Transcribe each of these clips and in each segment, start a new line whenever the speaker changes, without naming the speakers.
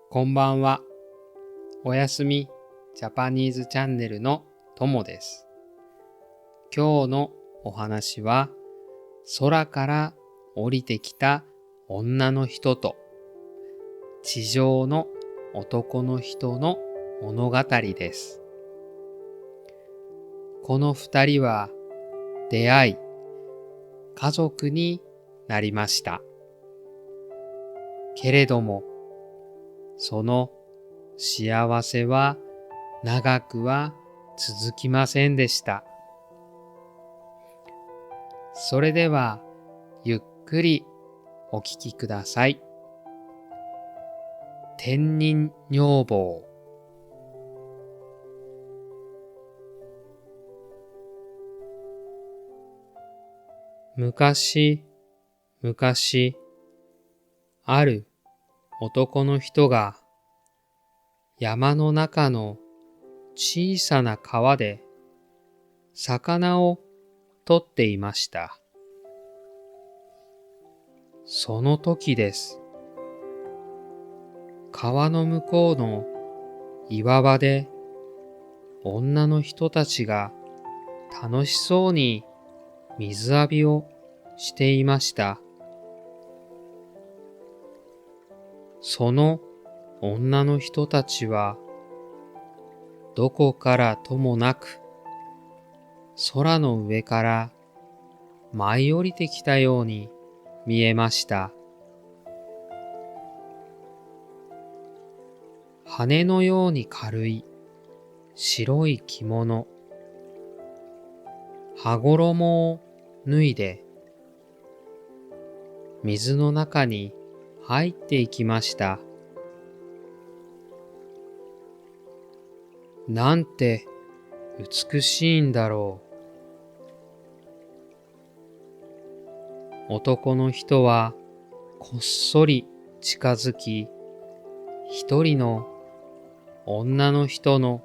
こんばんは。おやすみジャパニーズチャンネルのともです。今日のお話は、空から降りてきた女の人と地上の男の人の物語です。この二人は出会い、家族になりました。けれども、その幸せは長くは続きませんでした。それではゆっくりお聞きください。天人女房。昔、昔、ある男の人が山の中の小さな川で魚を取っていました。その時です。川の向こうの岩場で女の人たちが楽しそうに水浴びをしていました。その女の人たちはどこからともなく空の上から舞い降りてきたように見えました。羽のように軽い白い着物、羽衣を脱いで水の中に入っていきました。なんて美しいんだろう。男の人はこっそり近づき、一人の女の人の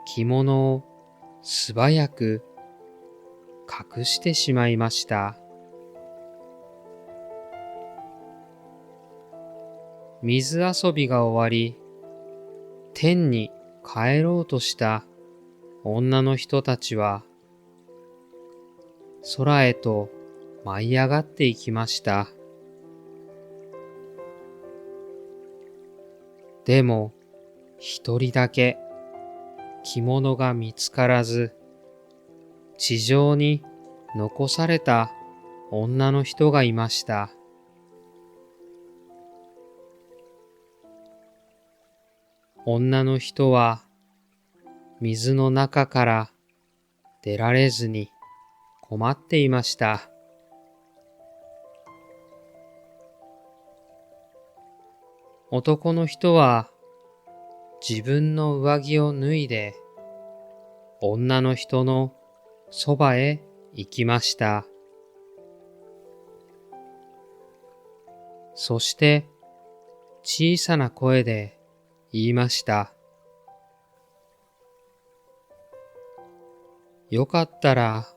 着物を素早く隠してしまいました。水遊びが終わり、天に帰ろうとした女の人たちは、空へと舞い上がっていきました。でも、一人だけ着物が見つからず、地上に残された女の人がいました。女の人は水の中から出られずに困っていました。男の人は自分の上着を脱いで女の人のそばへ行きました。そして小さな声で言いました。よかったら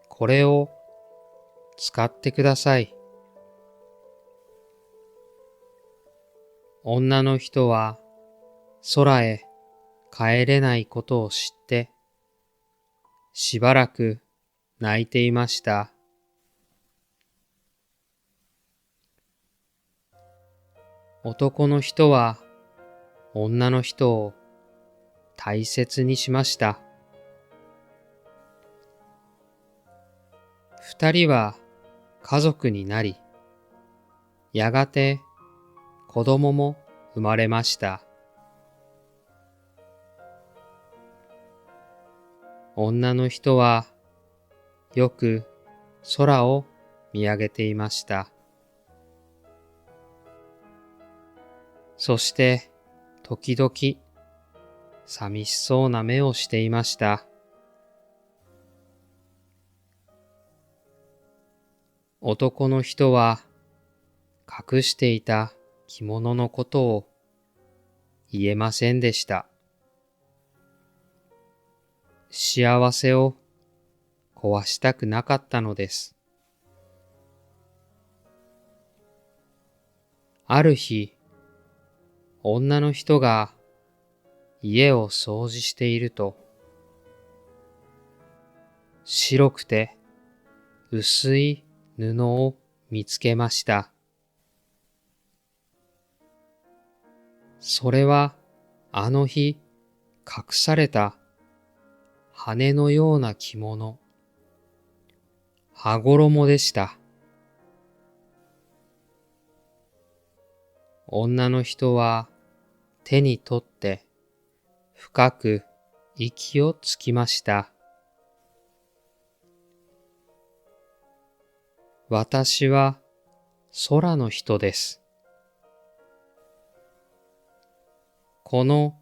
これを使ってください。女の人は空へ帰れないことを知って、しばらく泣いていました。男の人は女の人を大切にしました。二人は家族になり、やがて子供も生まれました。女の人はよく空を見上げていました。そして時々寂しそうな目をしていました。男の人は隠していた着物のことを言えませんでした。幸せを壊したくなかったのです。ある日、女の人が家を掃除していると、白くて薄い布を見つけました。それはあの日隠された羽のような着物、羽衣でした。女の人は手に取って深く息をつきました。私は空の人です。この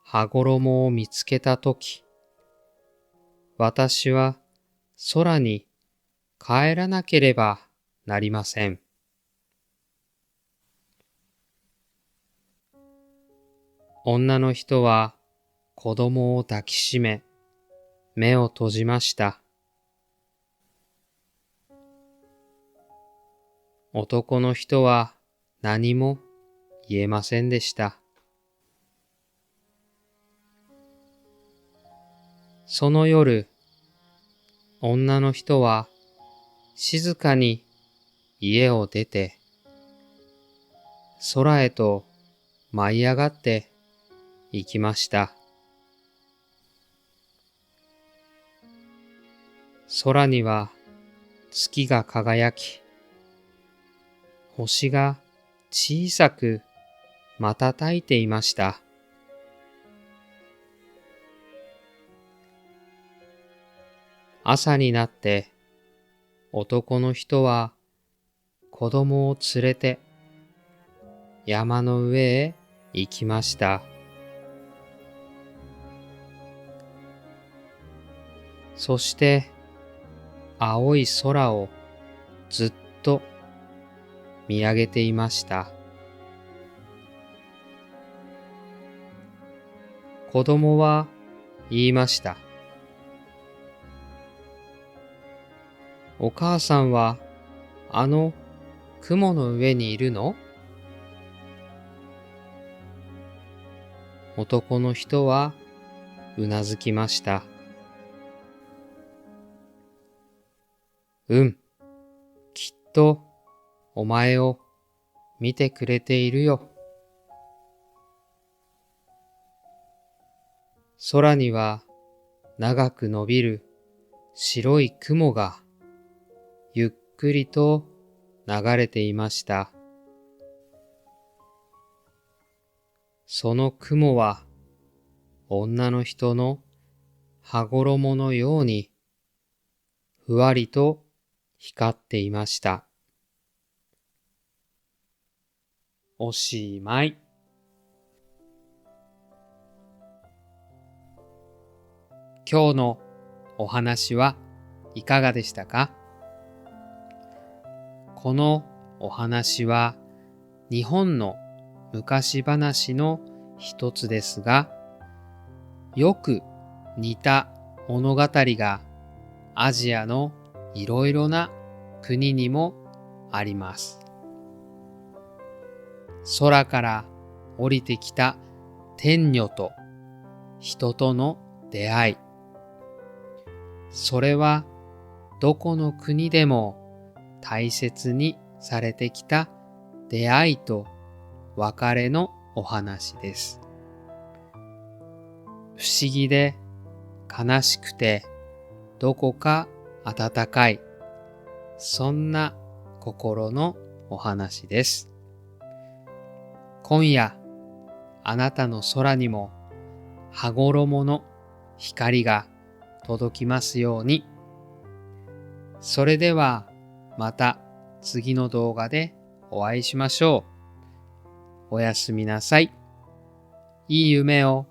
羽衣を見つけたとき、私は空に帰らなければなりません。女の人は子供を抱きしめ、目を閉じました。男の人は何も言えませんでした。その夜、女の人は静かに家を出て、空へと舞い上がって行きました。空には月が輝き、星が小さく瞬いていました。朝になって男の人は子供を連れて山の上へ行きました。そして青い空をずっと見上げていました。子供は言いました。お母さんはあの雲の上にいるの？男の人はうなずきました。きっとお前を見てくれているよ。空には長く伸びる白い雲がゆっくりと流れていました。その雲は女の人の羽衣のようにふわりと光っていました。おしまい。今日のお話はいかがでしたか？このお話は日本の昔話の一つですが、よく似た物語がアジアのいろいろな国にもあります。空から降りてきた天女と人との出会い。それはどこの国でも大切にされてきた出会いと別れのお話です。不思議で悲しくてどこか温かい、そんな心のお話です。今夜あなたの空にも羽衣の光が届きますように。それではまた次の動画でお会いしましょう。おやすみなさい。いい夢を。